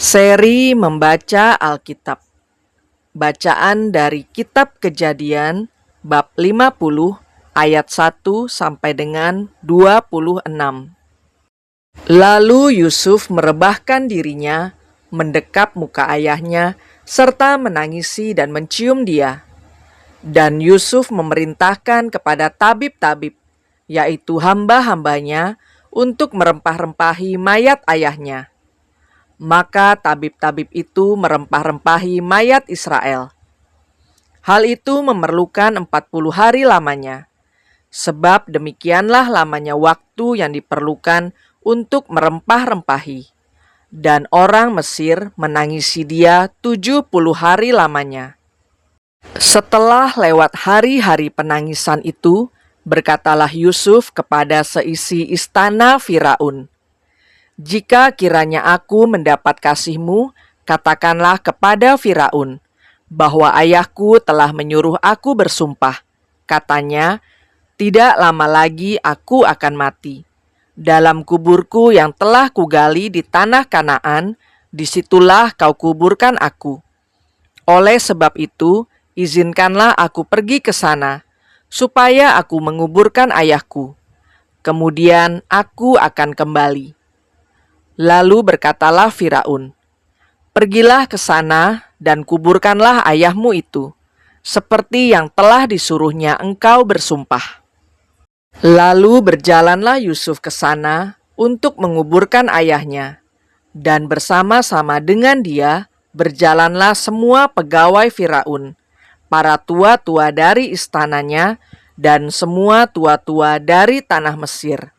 Seri membaca Alkitab. Bacaan dari Kitab Kejadian bab 50 ayat 1 sampai dengan 26. Lalu Yusuf merebahkan dirinya, mendekap muka ayahnya, serta menangisi dan mencium dia. Dan Yusuf memerintahkan kepada tabib-tabib, yaitu hamba-hambanya, untuk merempah-rempahi mayat ayahnya. Maka tabib-tabib itu merempah-rempahi mayat Israel. Hal itu memerlukan 40 hari lamanya, sebab demikianlah lamanya waktu yang diperlukan untuk merempah-rempahi. Dan orang Mesir menangisi dia 70 hari lamanya. Setelah lewat hari-hari penangisan itu, berkatalah Yusuf kepada seisi istana Firaun, "Jika kiranya aku mendapat kasih-Mu, katakanlah kepada Firaun bahwa ayahku telah menyuruh aku bersumpah. Katanya, tidak lama lagi aku akan mati. Dalam kuburku yang telah kugali di tanah Kanaan, disitulah kau kuburkan aku. Oleh sebab itu, izinkanlah aku pergi ke sana, supaya aku menguburkan ayahku. Kemudian aku akan kembali." Lalu berkatalah Firaun, "Pergilah ke sana dan kuburkanlah ayahmu itu, seperti yang telah disuruhnya engkau bersumpah." Lalu berjalanlah Yusuf ke sana untuk menguburkan ayahnya, dan bersama-sama dengan dia berjalanlah semua pegawai Firaun, para tua-tua dari istananya, dan semua tua-tua dari tanah Mesir,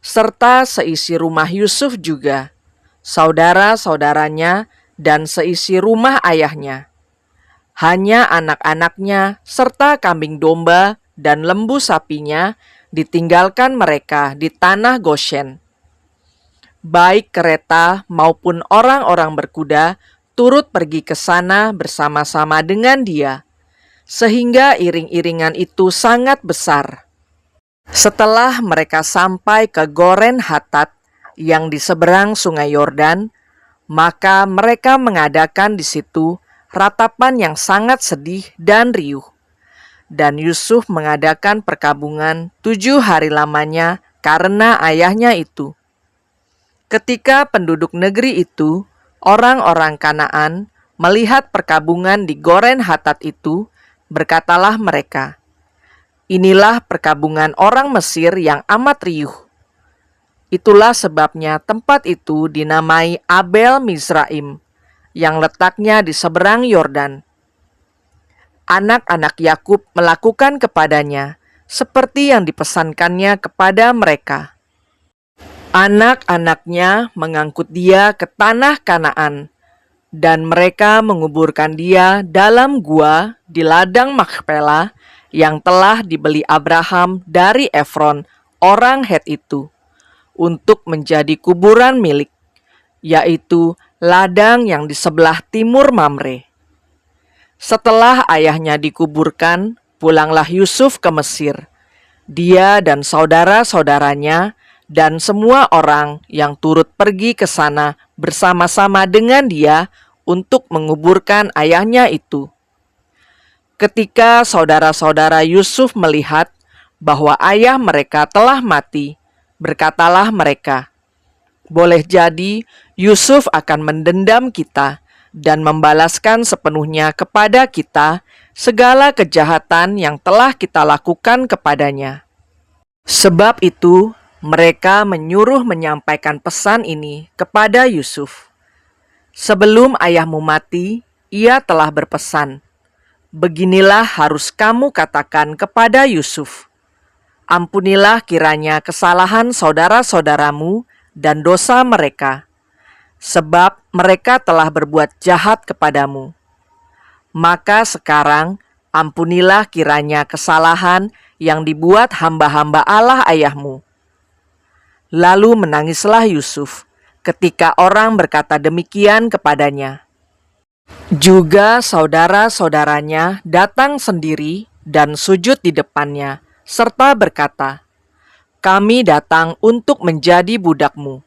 serta seisi rumah Yusuf juga, saudara-saudaranya, dan seisi rumah ayahnya. Hanya anak-anaknya serta kambing domba dan lembu sapinya ditinggalkan mereka di tanah Goshen. Baik kereta maupun orang-orang berkuda turut pergi ke sana bersama-sama dengan dia, sehingga iring-iringan itu sangat besar. Setelah mereka sampai ke Goren Hatat yang di seberang sungai Yordan, maka mereka mengadakan di situ ratapan yang sangat sedih dan riuh. Dan Yusuf mengadakan perkabungan 7 hari lamanya karena ayahnya itu. Ketika penduduk negeri itu, orang-orang Kanaan, melihat perkabungan di Goren Hatat itu, berkatalah mereka, "Inilah perkabungan orang Mesir yang amat riuh." Itulah sebabnya tempat itu dinamai Abel Mizraim, yang letaknya di seberang Yordan. Anak-anak Yakub melakukan kepadanya seperti yang dipesankannya kepada mereka. Anak-anaknya mengangkut dia ke tanah Kanaan, dan mereka menguburkan dia dalam gua di ladang Makpela yang telah dibeli Abraham dari Efron, orang Het itu, untuk menjadi kuburan milik, yaitu ladang yang di sebelah timur Mamre. Setelah ayahnya dikuburkan, pulanglah Yusuf ke Mesir, dia dan saudara-saudaranya, dan semua orang yang turut pergi ke sana bersama-sama dengan dia untuk menguburkan ayahnya itu. Ketika saudara-saudara Yusuf melihat bahwa ayah mereka telah mati, berkatalah mereka, "Boleh jadi Yusuf akan mendendam kita dan membalaskan sepenuhnya kepada kita segala kejahatan yang telah kita lakukan kepadanya." Sebab itu, mereka menyuruh menyampaikan pesan ini kepada Yusuf. "Sebelum ayahmu mati, ia telah berpesan, 'Beginilah harus kamu katakan kepada Yusuf, ampunilah kiranya kesalahan saudara-saudaramu dan dosa mereka, sebab mereka telah berbuat jahat kepadamu. Maka sekarang ampunilah kiranya kesalahan yang dibuat hamba-hamba Allah ayahmu.' Lalu menangislah Yusuf ketika orang berkata demikian kepadanya. Juga saudara-saudaranya datang sendiri dan sujud di depannya, serta berkata, 'Kami datang untuk menjadi budakmu.'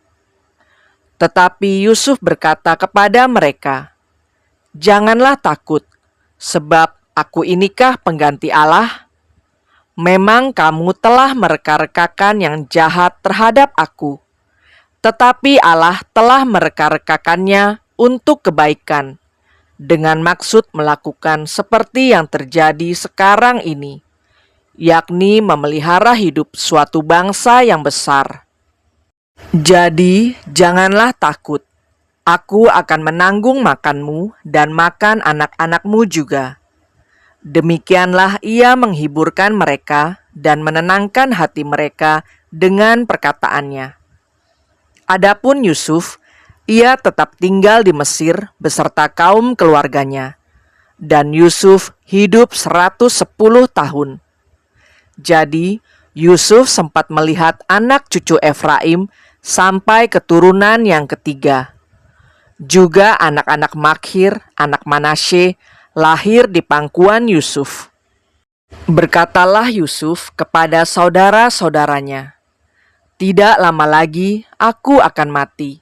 Tetapi Yusuf berkata kepada mereka, "Janganlah takut, sebab aku inikah pengganti Allah? Memang kamu telah mereka-rekakan yang jahat terhadap aku, tetapi Allah telah mereka-rekakannya untuk kebaikan, dengan maksud melakukan seperti yang terjadi sekarang ini, yakni memelihara hidup suatu bangsa yang besar. Jadi janganlah takut, aku akan menanggung makanmu dan makan anak-anakmu juga." Demikianlah ia menghiburkan mereka dan menenangkan hati mereka dengan perkataannya. Adapun Yusuf, ia tetap tinggal di Mesir beserta kaum keluarganya. Dan Yusuf hidup 110 tahun. Jadi Yusuf sempat melihat anak cucu Efraim sampai keturunan yang ketiga. Juga anak-anak Makhir, anak Manasye, lahir di pangkuan Yusuf. Berkatalah Yusuf kepada saudara-saudaranya, "Tidak lama lagi aku akan mati.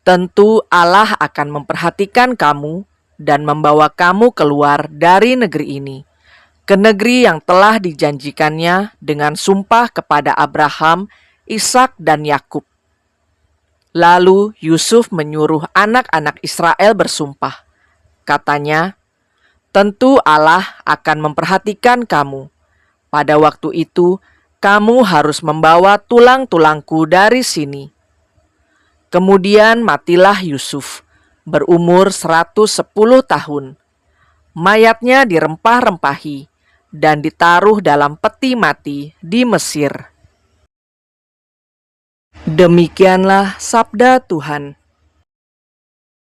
Tentu Allah akan memperhatikan kamu dan membawa kamu keluar dari negeri ini, ke negeri yang telah dijanjikannya dengan sumpah kepada Abraham, Ishak, dan Yakub." Lalu Yusuf menyuruh anak-anak Israel bersumpah. Katanya, "Tentu Allah akan memperhatikan kamu. Pada waktu itu, kamu harus membawa tulang-tulangku dari sini." Kemudian matilah Yusuf, berumur 110 tahun. Mayatnya dirempah-rempahi dan ditaruh dalam peti mati di Mesir. Demikianlah sabda Tuhan.